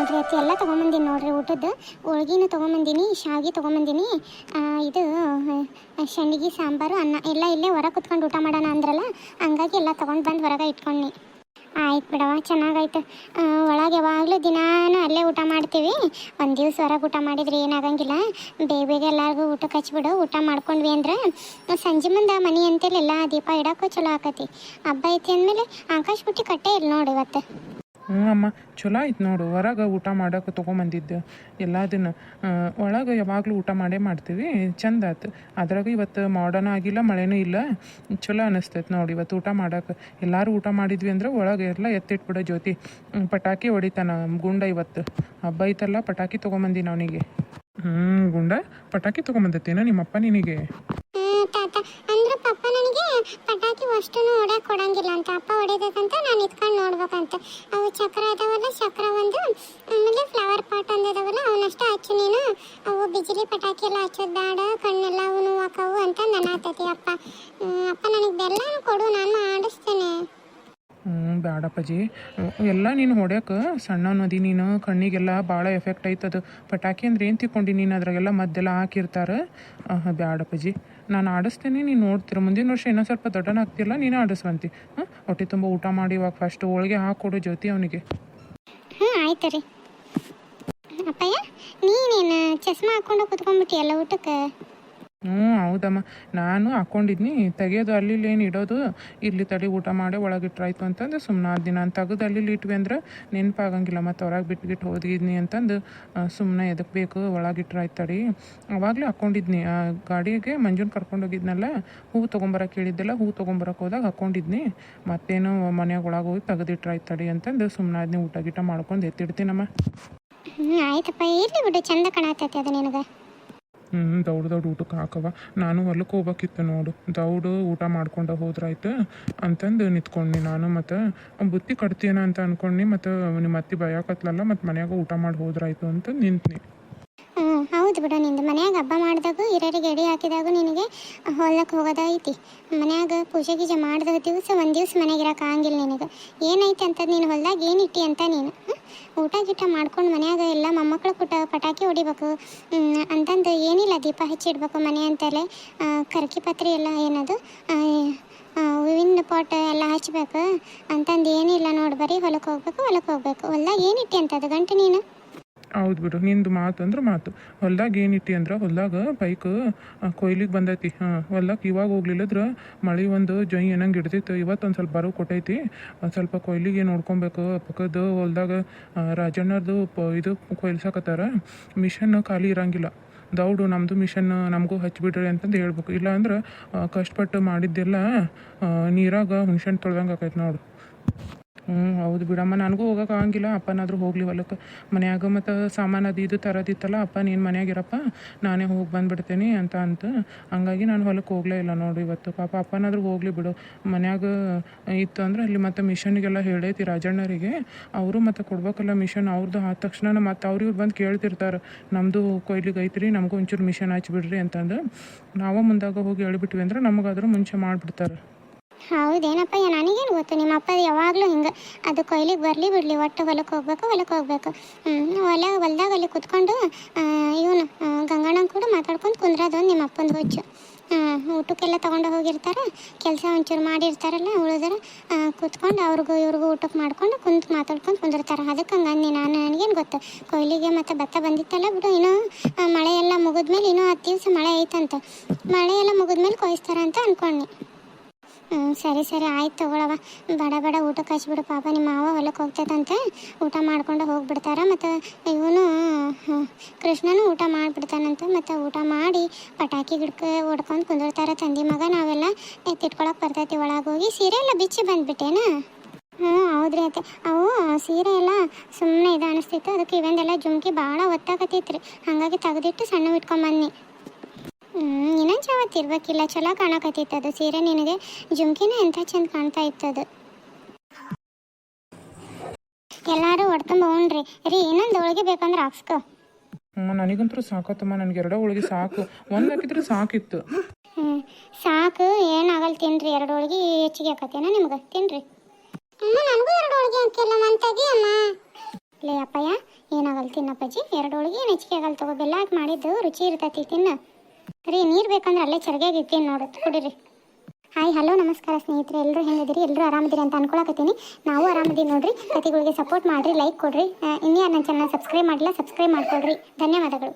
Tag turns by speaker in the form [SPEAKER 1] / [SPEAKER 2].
[SPEAKER 1] ನೋಡ್ರಿ ಅತ್ತಿ ಎಲ್ಲ ತೊಗೊಂಬಂದಿನಿ ನೋಡ್ರಿ ಊಟದ್ದು. ಹೋಳ್ಗಿನೂ ತೊಗೊಂಬಂದಿನಿ, ಶಾವಿಗೆ ತೊಗೊಂಬಂದಿನಿ, ಇದು ಶಂಡಿಗೆ ಸಾಂಬಾರು ಅನ್ನ ಎಲ್ಲ ಇಲ್ಲೇ ಹೊರ ಕುತ್ಕೊಂಡು ಊಟ ಮಾಡೋಣ ಅಂದ್ರಲ್ಲ, ಹಂಗಾಗಿ ಎಲ್ಲ ತೊಗೊಂಡು ಬಂದು ಹೊರಗೆ ಇಟ್ಕೊಂಡು. ಆಯ್ತು ಬಿಡವ, ಚೆನ್ನಾಗಾಯ್ತು. ಒಳಗೆ ಯಾವಾಗಲೂ ದಿನಾನು ಅಲ್ಲೇ ಊಟ ಮಾಡ್ತೀವಿ. ಒಂದು ದಿವ್ಸ ಹೊರಗೆ ಊಟ ಮಾಡಿದ್ರೆ ಏನಾಗಂಗಿಲ್ಲ. ಬೇಗ ಬೇಗ ಎಲ್ಲರಿಗೂ ಊಟಕ್ಕೆ ಹಚ್ಬಿಡು. ಊಟ ಮಾಡ್ಕೊಂಡ್ವಿ ಅಂದ್ರೆ ಸಂಜೆ ಮುಂದೆ ಮನೆ ಅಂತೇಳಿಲ್ಲ ದೀಪ ಇಡೋಕ್ಕೂ ಚಲೋ ಆಕತಿ. ಹಬ್ಬ ಐತಿ ಅಂದಮೇಲೆ ಆಕಾಶ ಬುಟ್ಟಿ ಕಟ್ಟೇ ಇಲ್ಲ ನೋಡಿ ಇವತ್ತು.
[SPEAKER 2] ಹ್ಞೂ ಅಮ್ಮ, ಚಲೋ ಆಯ್ತು ನೋಡು. ಹೊರಗೆ ಊಟ ಮಾಡೋಕೆ ತೊಗೊಂಬಂದಿದ್ದು ಎಲ್ಲದನ್ನು. ಒಳಗೆ ಯಾವಾಗಲೂ ಊಟ ಮಾಡೇ ಮಾಡ್ತೀವಿ, ಚಂದ ಆಯ್ತು. ಅದ್ರಾಗ ಇವತ್ತು ಮಾಡರ್ನ್ ಆಗಿಲ್ಲ, ಮಳೆನೂ ಇಲ್ಲ, ಚಲೋ ಅನ್ನಿಸ್ತೈತೆ ನೋಡಿ ಇವತ್ತು ಊಟ ಮಾಡೋಕೆ. ಎಲ್ಲರೂ ಊಟ ಮಾಡಿದ್ವಿ ಅಂದ್ರೆ ಒಳಗೆ ಎಲ್ಲ ಎತ್ತಿಟ್ಬಿಡೋ ಜ್ಯೋತಿ. ಪಟಾಕಿ ಹೊಡಿತಾನ ಗುಂಡ. ಇವತ್ತು ಹಬ್ಬ ಐತಲ್ಲ, ಪಟಾಕಿ ತೊಗೊಂಬಂದಿನ ಅವನಿಗೆ. ಗುಂಡ ಪಟಾಕಿ ತೊಗೊಂಬಂದತ್ತೇನ ನಿಮ್ಮಪ್ಪ ನಿನಗೆ?
[SPEAKER 1] ತಾತ ಅಂದ್ರೆ ಪಪ್ಪ ನನಗೆ ಪಟಾಕಿ ಅಷ್ಟು ಹೊಡ್ಯಾಕ ಕೊಡಂಗಿಲ್ಲ ಅಂತ. ಅಪ್ಪ ಹೊಡಿಬೇಕಂತ ನಾನು ಇಟ್ಕೊಂಡು ನೋಡ್ಬೇಕಂತ. ಅವು ಚಕ್ರ ಅದಾವಲ್ಲ, ಚಕ್ರ ಒಂದು, ಆಮೇಲೆ ಫ್ಲವರ್ ಪಾಟ್ ಅಂದಿದಾವಲ್ಲ ಅವನಷ್ಟ ಹಚ್ಚು ನೀನು. ಅವು ಬಿಜಿಲಿ ಪಟಾಕಿ ಎಲ್ಲ ಹಚ್ಚೋದು ಬೇಡ, ಕಣ್ಣೆಲ್ಲ ಅವು ನೋವಾಕವು ಅಂತ ನನ್ನತತಿ ಅಪ್ಪ. ಅಪ್ಪ ನನಗೆ ಬೆಲ್ಲನೂ ಕೊಡು, ನಾನು ಆಡಿಸ್ತೇನೆ.
[SPEAKER 2] ಬೇಡಪ್ಪಾಜಿ, ಎಲ್ಲ ನೀನು ಹೊಡ್ಯಕ್ಕೆ ಸಣ್ಣ ನದಿ, ನೀನು ಕಣ್ಣಿಗೆಲ್ಲ ಭಾಳ ಎಫೆಕ್ಟ್ ಆಯ್ತದು. ಪಟಾಕಿ ಅಂದ್ರೆ ಏನು ತಿಳ್ಕೊಂಡು ನೀನು ಅದ್ರಾಗೆಲ್ಲ ಮದ್ದೆಲ್ಲ ಹಾಕಿರ್ತಾರೆ. ಬೇಡಪ್ಪಾಜಿ, ನಾನು ಆಡಿಸ್ತೇನೆ, ನೀನು ನೋಡ್ತೀರ. ಮುಂದಿನ ವರ್ಷ ಇನ್ನೂ ಸ್ವಲ್ಪ ದೊಡ್ಡನಾಗ್ತಿಲ್ಲ, ನೀನು ಆಡಿಸ್ವಂತಿ. ಹೊಟ್ಟೆ ತುಂಬ ಊಟ ಮಾಡಿ ಇವಾಗ ಫಸ್ಟ್ ಹೋಳಿಗೆ ಹಾಕ್ಕೊಡು ಜ್ಯೋತಿ ಅವನಿಗೆ.
[SPEAKER 1] ಆಯ್ತು ರೀ. ಅಪ್ಪಯ್ಯ, ನೀನೇನು ಚಸ್ಮಾ ಹಾಕ್ಕೊಂಡು ಕುತ್ಕೊಂಡ್ಬಿಟ್ಟಿಯಲ್ಲ ಊಟಕ್ಕೆ?
[SPEAKER 2] ಹೌದಮ್ಮ, ನಾನು ಹಾಕ್ಕೊಂಡಿದ್ನಿ. ತೆಗಿಯೋದು ಅಲ್ಲಿ ಏನು ಇಡೋದು, ಇಲ್ಲಿ ತಡಿ ಊಟ ಮಾಡಿ ಒಳಗಿಟ್ರಾಯ್ತು ಅಂತಂದು ಸುಮ್ಮನೆ ಆದ ದಿನ ತೆಗೆದು ಅಲ್ಲಿ ಇಟ್ವಿ ಅಂದ್ರೆ ನೆನಪಾಗಂಗಿಲ್ಲ. ಮತ್ತು ಹೊರಗೆ ಬಿಟ್ಬಿಟ್ಟು ಹೋದಿದ್ನಿ ಅಂತಂದು ಸುಮ್ಮನೆ ಎದಕ್ಕೆ ಬೇಕು, ಒಳಗಿಟ್ರಾಯ್ತು ತಡಿ. ಅವಾಗಲೇ ಹಾಕ್ಕೊಂಡಿದ್ನಿ. ಗಾಡಿಗೆ ಮಂಜುನ ಕರ್ಕೊಂಡೋಗಿದ್ನಲ್ಲ, ಹೂವು ತೊಗೊಂಬರಕ್ಕೆ ಹೇಳಿದ್ದೆಲ್ಲ, ಹೂವು ತೊಗೊಂಬರಕ್ಕೆ ಹೋದಾಗ ಹಾಕ್ಕೊಂಡಿದ್ನಿ. ಮತ್ತೇನು ಮನೆಯಾಗ ಒಳಗೆ ಹೋಗಿ ತೆಗೆದಿಟ್ರಾಯ್ತು ತಡಿ ಅಂತಂದು ಸುಮ್ಮನೆ ಆದ್ನಿ. ಊಟ ಗೀಟ ಮಾಡ್ಕೊಂಡು ಎತ್ತಿಡ್ತೀನಮ್ಮ.
[SPEAKER 1] ಆಯ್ತಪ್ಪ, ಇರಲಿ ಬಿಡು, ಚಂದ ಕಾಣತೈತೆ ಅದು ನಿನಗೆ.
[SPEAKER 2] ದೌಡ್ ಊಟಕ್ಕೆ ಹಾಕವ. ನಾನು ಹೊಲಕ್ಕೆ ಹೋಗ್ಬೇಕಿತ್ತು ನೋಡು. ದೌಡು ಊಟ ಮಾಡ್ಕೊಂಡು ಹೋದ್ರಾಯ್ತು ಅಂತಂದು ನಿಂತ್ಕೊಂಡ್ನಿ ನಾನು. ಮತ್ತು ಬುತ್ತಿ ಕಟ್ತೀನ ಅಂತ ಅನ್ಕೊಂಡ್ನಿ. ಮತ್ತು ನಿಮ್ಮ ಅತ್ತಿ ಭಯಕತ್ಲಲ್ಲ, ಮತ್ತು ಮನ್ಯಾಗ ಊಟ ಮಾಡಿ ಹೋದ್ರಾಯ್ತು ಅಂತ ನಿಂತ್ನಿ.
[SPEAKER 1] ಹೌದು ಬಿಡು, ನಿಂದು ಮನ್ಯಾಗ ಹಬ್ಬ ಮಾಡಿದಾಗ ಹಿರಿಯರಿಗೆ ಎಡೆ ಹಾಕಿದಾಗ ನಿನಗೆ ಹೊಲಕ್ಕೆ ಹೋಗೋದೈತಿ. ಮನ್ಯಾಗ ಪೂಜೆ ಗೀಜೆ ಮಾಡಿದ ದಿವಸ ಒಂದು ದಿವ್ಸ ಮನೆಗೆ ಇರೋಕೆ ಆಗಂಗಿಲ್ಲ ನಿನಗೆ. ಏನೈತಿ ಅಂತದ್ದು ನೀನು ಹೊಲ್ದಾಗ ಏನಿಟ್ಟಿ ಅಂತ ನೀನು ಊಟ ಗೀಟ ಮಾಡ್ಕೊಂಡು ಮನ್ಯಾಗ ಎಲ್ಲ ಮೊಮ್ಮಕ್ಕಳು ಪಟಾಕಿ ಹೊಡಿಬೇಕು ಅಂತಂದು ಏನಿಲ್ಲ. ದೀಪ ಹಚ್ಚಿಡ್ಬೇಕು ಮನೆ ಅಂತಲೇ. ಕರ್ಕಿ ಪತ್ರಿ ಎಲ್ಲ ಏನದು ಹೂವಿನ ಪಾಟ್ ಎಲ್ಲ ಹಚ್ಬೇಕು ಅಂತಂದು ಏನಿಲ್ಲ ನೋಡಿ. ಬರೀ ಹೊಲಕ್ಕೆ ಹೋಗ್ಬೇಕು. ಹೊಲ್ದಾಗ ಏನಿಟ್ಟಿ ಅಂತದ್ದು ಗಂಟು ನೀನು?
[SPEAKER 2] ಹೌದು ಬಿಡು, ನಿಂದು ಮಾತು ಅಂದ್ರೆ ಮಾತು. ಹೊಲ್ದಾಗ ಏನಿಟ್ಟಿ ಅಂದ್ರೆ ಹೊಲ್ದಾಗ ಬೈಕ್ ಕೊಯ್ಲಿಗೆ ಬಂದೈತಿ. ಹೊಲ್ದಾಗ ಇವಾಗ ಹೋಗ್ಲಿಲ್ಲದ್ರೆ ಮಳೆ ಒಂದು ಜೊಯ್ ಏನಂಗೆ ಹಿಡ್ದಿತ್ತು. ಇವತ್ತೊಂದು ಸ್ವಲ್ಪ ಬರೋ ಕೊಟ್ಟೈತಿ. ಸ್ವಲ್ಪ ಕೊಯ್ಲಿಗೆ ನೋಡ್ಕೊಬೇಕು. ಪಕ್ಕದ ಹೊಲ್ದಾಗ ರಾಜಣ್ಣರ್ದು ಇದು ಕೊಯ್ಲ್ಸಕತ್ತಾರ. ಮಿಷನ್ ಖಾಲಿ ಇರಂಗಿಲ್ಲ. ದೌಡು ನಮ್ಮದು ಮಿಷನ್ ನಮಗೂ ಹಚ್ಚಿಬಿಡ್ರಿ ಅಂತಂದು ಹೇಳ್ಬೇಕು. ಇಲ್ಲ ಅಂದ್ರೆ ಕಷ್ಟಪಟ್ಟು ಮಾಡಿದ್ದೆಲ್ಲ ನೀರಾಗ ಹುಣ್ಸೆಹಣ್ಣು ತೊಳ್ದಂಗೆ ಆಕೈತೆ ನೋಡು. ಹೌದು ಬಿಡಮ್ಮ, ನನಗೂ ಹೋಗೋಕೆ ಆಗಂಗಿಲ್ಲ. ಅಪ್ಪನಾದರೂ ಹೋಗ್ಲಿ ಹೊಲಕ್ಕೆ. ಮನ್ಯಾಗ ಮತ್ತು ಸಾಮಾನು ಅದು ಇದು ತರೋದಿತ್ತಲ್ಲ. ಅಪ್ಪ ನೀನು ಮನ್ಯಾಗಿರಪ್ಪ, ನಾನೇ ಹೋಗಿ ಬಂದುಬಿಡ್ತೇನೆ ಅಂತ ಹಂಗಾಗಿ ನಾನು ಹೊಲಕ್ಕೆ ಹೋಗಲೇ ಇಲ್ಲ ನೋಡು ಇವತ್ತು. ಪಾಪ ಅಪ್ಪನಾದರೂ ಹೋಗಲಿ ಬಿಡು. ಮನ್ಯಾಗ ಇತ್ತು ಅಂದ್ರೆ ಅಲ್ಲಿ ಮತ್ತು ಮಿಷನ್ಗೆಲ್ಲ ಹೇಳೈತಿ ರಾಜಣ್ಣರಿಗೆ. ಅವರು ಮತ್ತು ಕೊಡ್ಬೇಕಲ್ಲ ಮಿಷನ್. ಅವ್ರದ್ದು ಆದ ತಕ್ಷಣ ಮತ್ತು ಇವ್ರು ಬಂದು ಕೇಳ್ತಿರ್ತಾರೆ, ನಮ್ಮದು ಕೊಯ್ಲಿಗೆ ಐತ್ರಿ, ನಮಗೂ ಒಂಚೂರು ಮಿಷನ್ ಹಚ್ಬಿಡ್ರಿ ಅಂತಂದು. ನಾವು ಮುಂದಾಗ ಹೋಗಿ ಹೇಳ್ಬಿಟ್ವಿ ಅಂದ್ರೆ ನಮಗಾದ್ರೂ ಮುಂಚೆ ಮಾಡಿಬಿಡ್ತಾರೆ.
[SPEAKER 1] ಹೌದೇನಪ್ಪ, ನನಗೇನು ಗೊತ್ತು. ನಿಮ್ಮ ಅಪ್ಪ ಯಾವಾಗಲೂ ಹಿಂಗೆ ಅದು ಕೊಯ್ಲಿಗೆ ಬರಲಿ ಬಿಡಲಿ, ಒಟ್ಟು ಹೊಲಕ್ಕೆ ಹೋಗ್ಬೇಕು. ಹೊಲ್ದಾಗ ಅಲ್ಲಿ ಕುತ್ಕೊಂಡು ಇವನು ಗಂಗಣ್ಣನ ಕೂಡ ಮಾತಾಡ್ಕೊಂಡು ಕುಂದ್ರದು ನಿಮ್ಮ ಅಪ್ಪಂದು ಹುಚ್ಚು. ಊಟಕ್ಕೆಲ್ಲ ತೊಗೊಂಡು ಹೋಗಿರ್ತಾರೆ, ಕೆಲಸ ಒಂಚೂರು ಮಾಡಿರ್ತಾರಲ್ಲ, ಉಳಿದ್ರೆ ಕುತ್ಕೊಂಡು ಇವ್ರಿಗೂ ಊಟಕ್ಕೆ ಮಾಡ್ಕೊಂಡು ಮಾತಾಡ್ಕೊಂಡು ಕುಂದಿರ್ತಾರೆ. ಅದಕ್ಕೆ ಹಂಗಂದು ನನಗೇನು ಗೊತ್ತು. ಕೊಯ್ಲಿಗೆ ಮತ್ತು ಭತ್ತ ಬಂದಿತ್ತಲ್ಲ ಬಿಡು. ಇನ್ನೂ ಮಳೆ ಎಲ್ಲ ಮುಗಿದ್ಮೇಲೆ ಇನ್ನೂ 10 ದಿವಸ ಮಳೆ ಐತಂತ. ಮಳೆ ಎಲ್ಲ ಮುಗಿದ್ಮೇಲೆ ಕೊಯ್ಸ್ತಾರೆ ಅಂತ ಅಂದ್ಕೊಂಡ್ನಿ. ಸರಿ ಆಯ್ತು ತಗೊಳವ. ಬಡ ಊಟಕ್ಕೆ ಹಚ್ಬಿಡು. ಪಾಪ ನಿಮ್ಮ ಮಾವ ಹೊಲಕ್ಕೆ ಹೋಗ್ತೈತಂತೆ, ಊಟ ಮಾಡ್ಕೊಂಡು ಹೋಗ್ಬಿಡ್ತಾರೆ. ಮತ್ತು ಇವನು ಕೃಷ್ಣನೂ ಊಟ ಮಾಡಿಬಿಡ್ತಾನಂತೆ. ಮತ್ತು ಊಟ ಮಾಡಿ ಪಟಾಕಿ ಗಿಡಕ್ಕೆ ಹೊಡ್ಕೊಂಡು ಕುಂದಿರ್ತಾರೆ ತಂದಿ ಮಗ. ನಾವೆಲ್ಲ ಎತ್ತಿಟ್ಕೊಳಕ್ಕೆ ಬರ್ತೈತಿ. ಒಳಗೆ ಹೋಗಿ ಸೀರೆ ಎಲ್ಲ ಬಿಚ್ಚಿ ಬಂದುಬಿಟ್ಟೇನಾ? ಹೌದ್ರಿ ಅತ್ತೆ. ಅವು ಸೀರೆ ಎಲ್ಲ ಸುಮ್ಮನೆ ಇದು ಅನಿಸ್ತಿತ್ತು. ಅದಕ್ಕೆ ಇವಂದೆಲ್ಲ ಜುಮ್ಕಿ ಭಾಳ ಒತ್ತಾಕತ್ತಿತ್ತು ರೀ. ಹಾಗಾಗಿ ತೆಗೆದಿಟ್ಟು ಸಣ್ಣ ಇಟ್ಕೊಂಬನ್ನಿ. ಇನ್ನೊಂದು ಯಾವತ್ತು ಇರ್ಬೇಕಿಲ್ಲ, ಚಲೋ ಕಾಣಕತ್ತಿತ್ತು ಅದು ಸೀರೆ. ನಿನಗೆ ಜುಮ್ಕಿನ ಎಂಥ ಚಂದ ಕಾಣ್ತಾ ಇತ್ತದು. ಎಲ್ಲರೂ ಹೊಡ್ತುಂಬ ಉಣ್ರಿ ರೀ. ಇನ್ನೊಂದು ಹೋಳಿಗೆ ಬೇಕಂದ್ರೆ ಹಾಕ್ಸ್ಕೊ.
[SPEAKER 2] ನನಗಂತೂ ಸಾಕತ್ತಮ್ಮ. ನನಗೆ 2 ಹೋಳಿಗೆ ಸಾಕು. ಒಂದು ಹಾಕಿದ್ರೆ ಸಾಕಿತ್ತು.
[SPEAKER 1] ಸಾಕು, ಏನಾಗಲ್ಲ ತಿನ್ರಿ. 2 ಹೋಳಿಗೆ ಹೆಚ್ಚಿಗೆ ಹಾಕತ್ತೇನ ನಿಮ್ಗೆ? ತಿನ್ರಿ. ಅಮ್ಮ ನನಗೂ 2 ಹೋಳಿಗೆ ಹಾಕಿಲ್ಲ, ನಾನು ತೆಗಿಯಮ್ಮ. ಲೇ ಅಪ್ಪಯ್ಯ, ಆಗಲ್ಲ ತಿನ್ನಪ್ಪಾಜಿ, 2 ಹೋಳಿಗೆ ಏನು ಹೆಚ್ಚಿಗೆ ಆಗಲ್ಲ ತಗೋ, ಬೆಲ್ಲ ಹಾಕಿ ಮಾಡಿದ್ದು ರುಚಿ ಇರ್ತೈತಿ ತಿನ್ನ ರೀ. ನೀರು ಬೇಕಂದ್ರೆ ಅಲ್ಲೇ ಚರ್ಗ್ಯಾಗ ಇರ್ತೀನಿ ನೋಡು, ಕುಡೀರಿ. ಹಾಯ್ ಹಲೋ ನಮಸ್ಕಾರ ಸ್ನೇಹಿತರೆ, ಎಲ್ಲರೂ ಹೆಂಗಿದ್ದೀರಿ? ಎಲ್ಲರೂ ಆರಾಮದಿರಿ ಅಂತ ಅನ್ಕೊಳಕತ್ತೀನಿ. ನಾವು ಆರಾಮದೀವಿ ನೋಡ್ರಿ. ಕತೆಗಳಿಗೆ ಸಪೋರ್ಟ್ ಮಾಡಿರಿ, ಲೈಕ್ ಕೊಡ್ರಿ. ಇನ್ನೂ ನನ್ನ ಚಾನಲ್ ಸಬ್ಸ್ಕ್ರೈಬ್ ಮಾಡಿಲ್ಲ, ಸಬ್ಸ್ಕ್ರೈಬ್ ಮಾಡ್ಕೊಳ್ರಿ. ಧನ್ಯವಾದಗಳು.